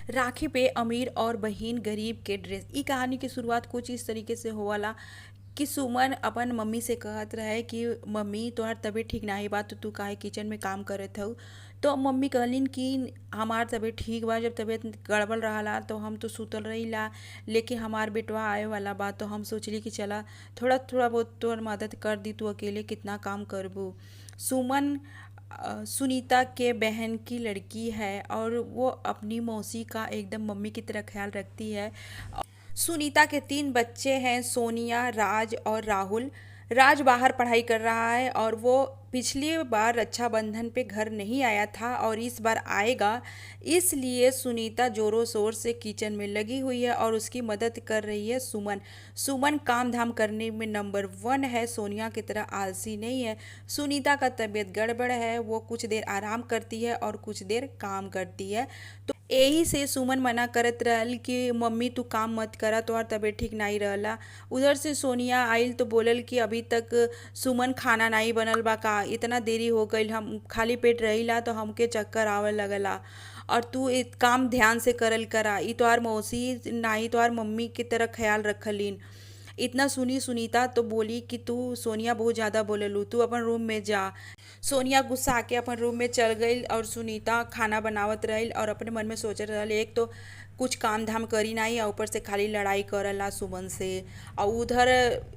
राखी पे अमीर और बहिन गरीब के ड्रेस। ई कहानी की शुरुआत कुछ इस तरीके से होवाला कि सुमन अपन मम्मी से कहत रहे कि मम्मी तोहार तबीयत ठीक नाही बा तो तू काहे किचन में काम करत हऊ। तो मम्मी कहलिन कि हमार तबीयत ठीक बा, जब तबीयत गड़बड़ रहला तो हम तो सुतल रहीला, लेकिन हमार बेटवा आए वाला बा तो हम सोचली कि चला थोड़ा थोड़ा बहुत तोहर मदद कर दी, तू अकेले कितना काम करबू। सुमन सुनीता के बहन की लड़की है और वो अपनी मौसी का एकदम मम्मी की तरह ख्याल रखती है। सुनीता के 3 बच्चे हैं, सोनिया, राज और राहुल। राज बाहर पढ़ाई कर रहा है और वो पिछली बार रक्षाबंधन पे घर नहीं आया था और इस बार आएगा। इसलिए सुनीता जोरों शोर से किचन में लगी हुई है और उसकी मदद कर रही है सुमन। सुमन काम धाम करने में नंबर 1 है, सोनिया की तरह आलसी नहीं है। सुनीता का तबीयत गड़बड़ है, वो कुछ देर आराम करती है और कुछ देर काम करती है। तो यही से सुमन मना करत रहल कि मम्मी तू काम मत करा, तोहार तबीयत ठीक नहीं रहला। उधर से सोनिया आइल तो बोलल कि अभी तक सुमन खाना नहीं बनल बा का, इतना देरी हो गईल, हम खाली पेट रहीला तो हमके चक्कर आवे लगला और तू काम ध्यान से करल करा। ई तोहार मौसी नाही तोहार मम्मी की तरह ख्याल रखलीन। इतना सुनी सुनीता तो बोली कि तू सोनिया बहुत ज़्यादा बोलेलू, तू अपन रूम में जा। सोनिया गुस्सा आके अपन रूम में चल गई और सुनीता खाना बनावत रही और अपने मन में सोचत रही एक तो कुछ काम धाम करी नहीं और ऊपर से खाली लड़ाई करला सुमन से। और उधर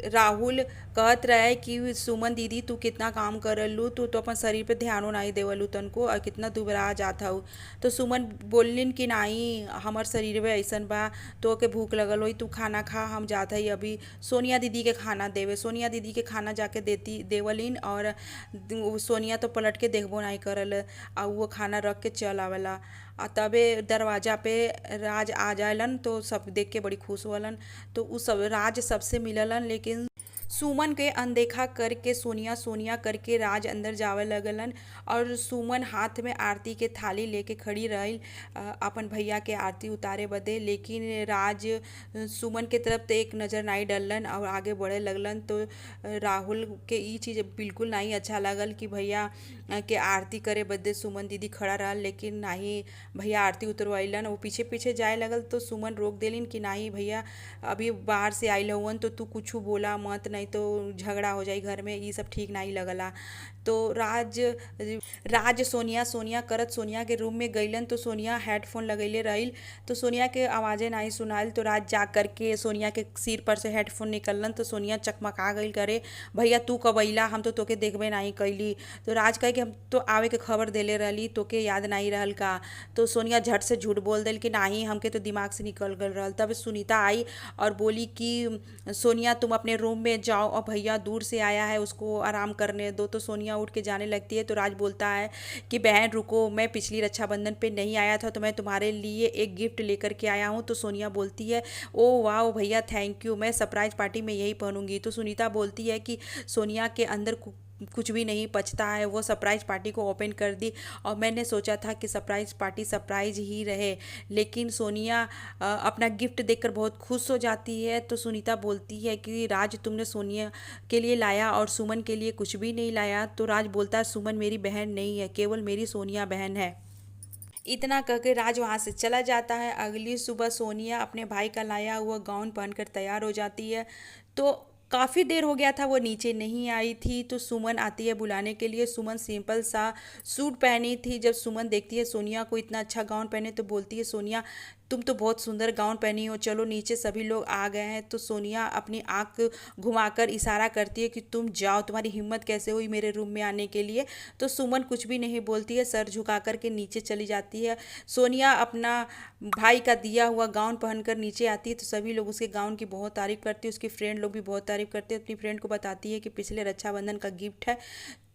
राहुल कहत रहे कि सुमन दीदी तू कितना काम करलू, तू तो अपन शरीर पे ध्यानो नहीं देवलू तनको और कितना दुबरा जात हऊ। तो सुमन बोलिन कि नहीं हमार शरीर में ऐसन बा, तो के भूख लगल होई, तू खाना खा, हम जात हई अभी सोनिया दीदी के खाना देवे। सोनिया दीदी के खाना जाके देती देवलिन और सोनिया तो पलट के देखबो नहीं करल और वो खाना रख के चल आवेला। आ तबे दरवाजा पे राज आ जालन तो सब देख के बड़ी खुश होलन। तो उ सब राज सबसे मिललन, लेकिन सुमन के अनदेखा करके सोनिया सोनिया करके राज अंदर जावे लगलन और सुमन हाथ में आरती के थाली लेके खड़ी रही अपन भैया के आरती उतारे बदे। लेकिन राज सुमन के तरफ तो एक नज़र नहीं डलन और आगे बढ़े लगलन। तो राहुल के ई चीज़ बिल्कुल नहीं अच्छा लगल कि भैया के आरती करे बदे सुमन दीदी खड़ा रहल, लेकिन नहीं भैया आरती उतरवैलन। वो पीछे पीछे जाए लगल तो सुमन रोक देलिन कि नहीं भैया अभी बाहर से आइल हवन तो तू कुछ बोला मत, नहीं तो झगड़ा हो जाई घर में, ये सब ठीक नहीं लगला। तो राज राज सोनिया सोनिया करत सोनिया के रूम में गईलन तो सोनिया हेडफोन लगैले रही तो सोनिया के आवाज़ें नहीं सुनाइल। तो राज जा करके सोनिया के सिर पर से हेडफोन निकलन तो सोनिया चकमका गई करे भैया तू कब अइला, हम तो तोके देखबे नहीं कैली। तो राज कहे कि हम तो आवे के खबर देले रहली, तोके याद नहीं रहल का। तो सोनिया झट से झूठ बोल दिल कि नहीं हमके तो दिमाग से निकल गल रहल। तब सुनीता आई और बोली कि सोनिया तुम अपने रूम में जाओ और भैया दूर से आया है उसको आराम करने दो। तो सोनिया उठ के जाने लगती है तो राज बोलता है कि बहन रुको, मैं पिछली रक्षाबंधन पे नहीं आया था तो मैं तुम्हारे लिए एक गिफ्ट लेकर के आया हूँ। तो सोनिया बोलती है ओ वाह भैया थैंक यू, मैं सरप्राइज पार्टी में यही पहनूंगी। तो सुनीता बोलती है कि सोनिया के अंदर कुछ भी नहीं पचता है, वो सरप्राइज पार्टी को ओपन कर दी और मैंने सोचा था कि सरप्राइज पार्टी सरप्राइज ही रहे। लेकिन सोनिया अपना गिफ्ट देखकर बहुत खुश हो जाती है। तो सुनीता बोलती है कि राज तुमने सोनिया के लिए लाया और सुमन के लिए कुछ भी नहीं लाया। तो राज बोलता है सुमन मेरी बहन नहीं है, केवल मेरी सोनिया बहन है। इतना कहकर राज वहाँ से चला जाता है। अगली सुबह सोनिया अपने भाई का लाया हुआ गाउन पहनकर तैयार हो जाती है। तो काफ़ी देर हो गया था वो नीचे नहीं आई थी। तो सुमन आती है बुलाने के लिए। सुमन सिंपल सा सूट पहनी थी। जब सुमन देखती है सोनिया को इतना अच्छा गाउन पहने तो बोलती है सोनिया तुम तो बहुत सुंदर गाउन पहनी हो, चलो नीचे सभी लोग आ गए हैं। तो सोनिया अपनी आंख घुमाकर इशारा करती है कि तुम जाओ, तुम्हारी हिम्मत कैसे हुई मेरे रूम में आने के लिए। तो सुमन कुछ भी नहीं बोलती है, सर झुका कर के नीचे चली जाती है। सोनिया अपना भाई का दिया हुआ गाउन पहनकर नीचे आती है तो सभी लोग उसके गाउन की बहुत तारीफ करती है। उसकी फ्रेंड लोग भी बहुत तारीफ करते हैं। अपनी फ्रेंड को बताती है कि पिछले रक्षाबंधन का गिफ्ट है,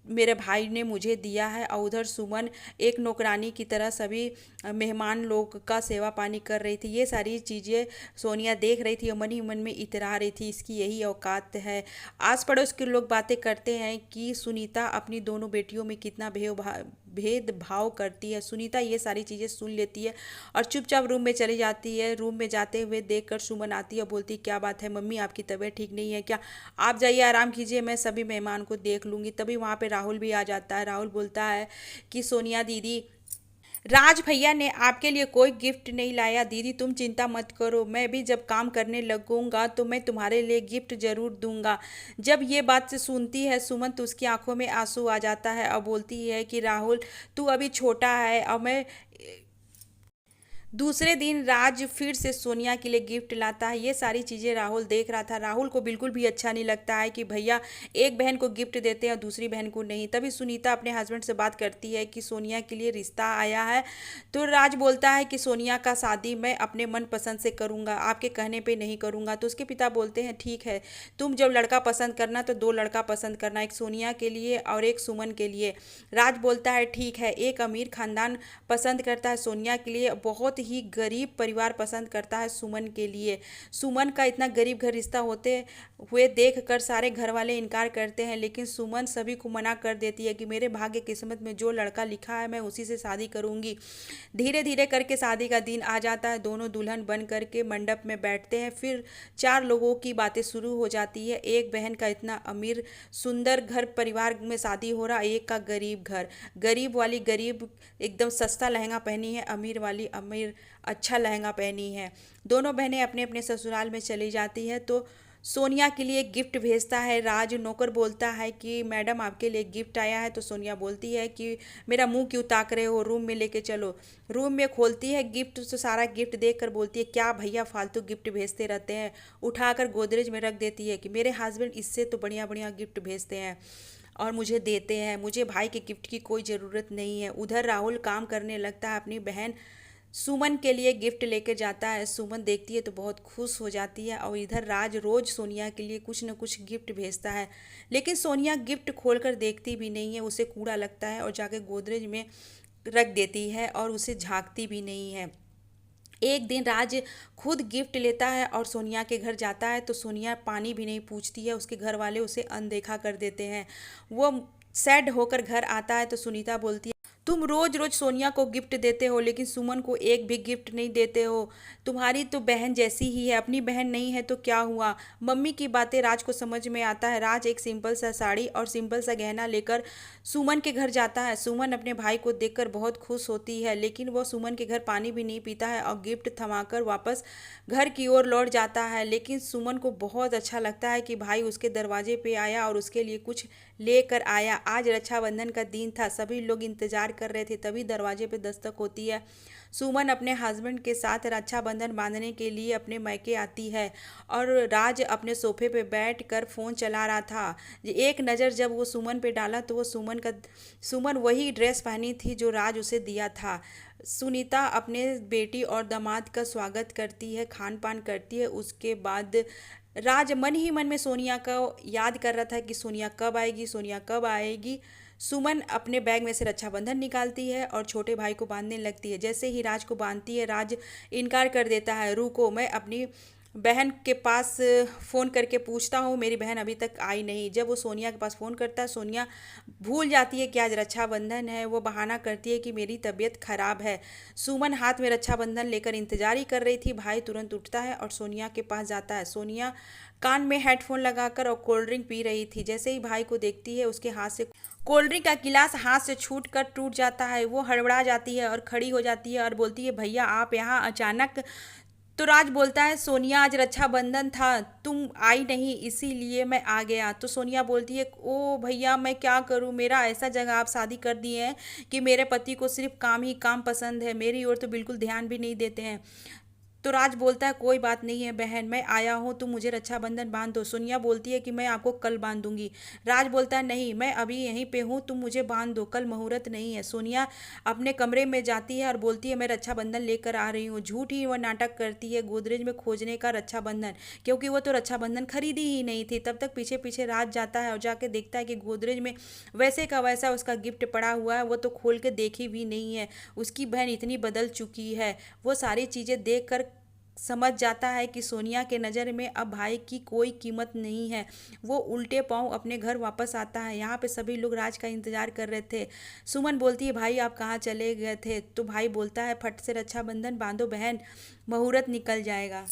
मेरे भाई ने मुझे दिया है। और उधर सुमन एक नौकरानी की तरह सभी मेहमान लोग का सेवा पानी कर रही थी। ये सारी चीज़ें सोनिया देख रही थी और मन ही मन में इतरा रही थी इसकी यही औकात है। आस पड़ोस के लोग बातें करते हैं कि सुनीता अपनी दोनों बेटियों में कितना भेदभाव करती है। सुनीता ये सारी चीज़ें सुन लेती है और चुपचाप रूम में चली जाती है। रूम में जाते हुए देखकर सुमन आती है और बोलती है क्या बात है मम्मी, आपकी तबीयत ठीक नहीं है क्या? आप जाइए आराम कीजिए, मैं सभी मेहमान को देख लूँगी। तभी वहाँ पे राहुल भी आ जाता है। राहुल बोलता है कि सोनिया दीदी राज भैया ने आपके लिए कोई गिफ्ट नहीं लाया। दीदी तुम चिंता मत करो, मैं भी जब काम करने लगूंगा तो मैं तुम्हारे लिए गिफ्ट जरूर दूंगा। जब ये बात से सुनती है सुमन तो उसकी आंखों में आंसू आ जाता है और बोलती है कि राहुल तू अभी छोटा है और मैं। दूसरे दिन राज फिर से सोनिया के लिए गिफ्ट लाता है। ये सारी चीज़ें राहुल देख रहा था। राहुल को बिल्कुल भी अच्छा नहीं लगता है कि भैया एक बहन को गिफ्ट देते हैं और दूसरी बहन को नहीं। तभी सुनीता अपने हस्बैंड से बात करती है कि सोनिया के लिए रिश्ता आया है। तो राज बोलता है कि सोनिया का शादी मैं अपने मन पसंद से करूँगा, आपके कहने पे नहीं करूँगा। तो उसके पिता बोलते हैं ठीक है, तुम जब लड़का पसंद करना तो दो लड़का पसंद करना, एक सोनिया के लिए और एक सुमन के लिए। राज बोलता है ठीक है, एक अमीर खानदान पसंद करता है सोनिया के लिए, बहुत ही गरीब परिवार पसंद करता है सुमन के लिए। सुमन का इतना गरीब घर रिश्ता होते हुए देखकर सारे घर वाले इनकार करते हैं, लेकिन सुमन सभी को मना कर देती है कि मेरे भाग्य किस्मत में जो लड़का लिखा है मैं उसी से शादी करूंगी। धीरे धीरे करके शादी का दिन आ जाता है। दोनों दुल्हन बन करके मंडप में बैठते हैं। फिर चार लोगों की बातें शुरू हो जाती है। एक बहन का इतना अमीर सुंदर घर परिवार में शादी हो रहा, एक का गरीब घर। गरीब वाली गरीब एकदम सस्ता लहंगा पहनी है, अमीर वाली अमीर अच्छा लहंगा पहनी है। दोनों बहनें अपने अपने ससुराल में चली जाती है। तो सोनिया के लिए गिफ्ट भेजता है राज। नौकर बोलता है कि मैडम आपके लिए गिफ्ट आया है। तो सोनिया बोलती है कि मेरा मुंह क्यों ताक रहे हो, रूम में लेके चलो। रूम में खोलती है गिफ्ट तो सारा गिफ्ट देख कर बोलती है क्या भैया फालतू गिफ्ट भेजते रहते हैं। उठाकर गोदरेज में रख देती है कि मेरे हस्बैंड इससे तो बढ़िया बढ़िया गिफ्ट भेजते हैं और मुझे देते हैं, मुझे भाई के गिफ्ट की कोई ज़रूरत नहीं है। उधर राहुल काम करने लगता है, अपनी बहन सुमन के लिए गिफ्ट लेकर जाता है। सुमन देखती है तो बहुत खुश हो जाती है और इधर राज रोज सोनिया के लिए कुछ न कुछ गिफ्ट भेजता है, लेकिन सोनिया गिफ्ट खोलकर देखती भी नहीं है। उसे कूड़ा लगता है और जाके गोदरेज में रख देती है और उसे झांकती भी नहीं है। एक दिन राज खुद गिफ्ट लेता है और सोनिया के घर जाता है तो सोनिया पानी भी नहीं पूछती है। उसके घर वाले उसे अनदेखा कर देते हैं। वो सैड होकर घर आता है तो सुनीता बोलती है तुम रोज रोज सोनिया को गिफ्ट देते हो लेकिन सुमन को एक भी गिफ्ट नहीं देते हो। तुम्हारी तो बहन जैसी ही है, अपनी बहन नहीं है तो क्या हुआ। मम्मी की बातें राज को समझ में आता है। राज एक सिंपल सा साड़ी और सिंपल सा गहना लेकर सुमन के घर जाता है। सुमन अपने भाई को देखकर बहुत खुश होती है, लेकिन वो सुमन के घर पानी भी नहीं पीता है और गिफ्ट थमाकर वापस घर की ओर लौट जाता है। लेकिन सुमन को बहुत अच्छा लगता है कि भाई उसके दरवाजे पे आया और उसके लिए कुछ लेकर आया। आज रक्षाबंधन का दिन था, सभी लोग इंतजार कर रहे थे, तभी दरवाजे पे दस्तक होती है। सुमन अपने हस्बैंड के साथ रक्षाबंधन बांधने के लिए अपने मायके आती है और राज अपने सोफे पे बैठ कर फ़ोन चला रहा था। एक नज़र जब वो सुमन पे डाला तो वो सुमन वही ड्रेस पहनी थी जो राज उसे दिया था। सुनीता अपने बेटी और दामाद का स्वागत करती है, खान पान करती है। उसके बाद राज मन ही मन में सोनिया का याद कर रहा था कि सोनिया कब आएगी, सोनिया कब आएगी। सुमन अपने बैग में से रक्षाबंधन निकालती है और छोटे भाई को बांधने लगती है। जैसे ही राज को बांधती है राज इनकार कर देता है, रुको मैं अपनी बहन के पास फ़ोन करके पूछता हूँ, मेरी बहन अभी तक आई नहीं। जब वो सोनिया के पास फ़ोन करता है सोनिया भूल जाती है कि आज रक्षाबंधन है। वो बहाना करती है कि मेरी तबीयत खराब है। सुमन हाथ में रक्षाबंधन लेकर इंतजार ही कर रही थी। भाई तुरंत उठता है और सोनिया के पास जाता है। सोनिया कान में हेडफोन लगाकर और कोल्ड ड्रिंक पी रही थी। जैसे ही भाई को देखती है उसके हाथ से कोल्ड ड्रिंक का गिलास हाथ से छूट कर टूट जाता है। वो हड़बड़ा जाती है और खड़ी हो जाती है और बोलती है भैया आप यहाँ अचानक। तो राज बोलता है सोनिया आज रक्षाबंधन था, तुम आई नहीं इसीलिए मैं आ गया। तो सोनिया बोलती है ओ भैया मैं क्या करूं, मेरा ऐसा जगह आप शादी कर दिए हैं कि मेरे पति को सिर्फ काम ही काम पसंद है, मेरी ओर तो बिल्कुल ध्यान भी नहीं देते हैं। तो राज बोलता है कोई बात नहीं है बहन, मैं आया हूँ, तुम मुझे रक्षाबंधन बांध दो। सोनिया बोलती है कि मैं आपको कल बांध दूंगी। राज बोलता है नहीं मैं अभी यहीं पे हूँ, तुम मुझे बांध दो, कल मुहूर्त नहीं है। सोनिया अपने कमरे में जाती है और बोलती है मैं रक्षाबंधन लेकर आ रही हूँ। झूठ ही वह नाटक करती है गोदरेज में खोजने का रक्षाबंधन, क्योंकि वो तो रक्षाबंधन खरीदी ही नहीं थी। तब तक पीछे पीछे राज जाता है और जाके देखता है कि गोदरेज में वैसे का वैसा उसका गिफ्ट पड़ा हुआ है। वो तो खोल के देखी भी नहीं है। उसकी बहन इतनी बदल चुकी है। वो सारी चीज़ें देख कर समझ जाता है कि सोनिया के नज़र में अब भाई की कोई कीमत नहीं है। वो उल्टे पांव अपने घर वापस आता है। यहाँ पे सभी लोग राज का इंतजार कर रहे थे। सुमन बोलती है भाई आप कहाँ चले गए थे। तो भाई बोलता है फट से रक्षाबंधन बांधो बहन, मुहूर्त निकल जाएगा।